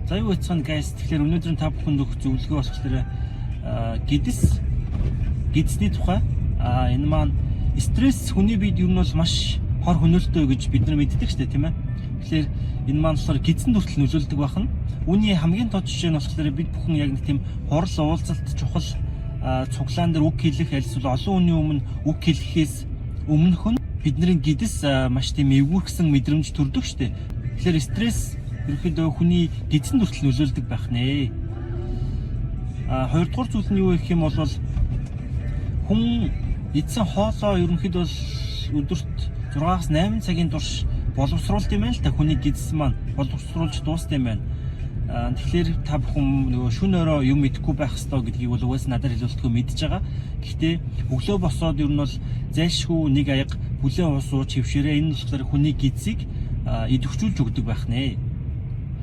За юу хэцэн guys, тэгэхээр өнөөдөр та бүхэнд өгөх зөвлөгөө болохоор гидсний тухай. Энэ маань стресс хүний биед ер нь бол маш хор хөнөөлтөө гэж бид нар мэддэг шүү дээ, тийм ээ. Тэгэхээр энэ маань болохоор гидсэнд хүртэл нөлөөлдөг байх нь. Үүний хамгийн тод жишээ нь болохоор бид бүхэн яг нэг тийм хурал уулзалт чухал цуглаан дээр үг хэлэх, альсвал олон хүний өмнө үг хэлэхээс өмнөх нь бидний гидс маш тийм эвгүрхсэн мэдрэмж төрдөг шүү дээ. Тэгэхээр стресс ерөнхийдөө хүний гидсэнд хүртэл нөлөөлдөг байх нэ. Хоёрдугаар зүйл нь юу гэх юм бол хүн эдсэн хоолоо ерөнхийдөө өдөрт 6-аас 8 цагийн турш боловсруулалт юм байна л та, хүний гидс маань боловсруулж дуусна юм байна. Тэгэхээр та бүхэн нөгөө шөнө өрөө юм идэхгүй байх ёстой гэдгийг бол угаас надад хэлүүлэлтгүй мэдж байгаа. Гэхдээ өглөө босоод ер нь бол зайлшгүй нэг аяга бүлээн ус ууж хөвшөрөө, энэ болохоор хүний гидсийг идэвхжүүлж өгдөг байх нэ.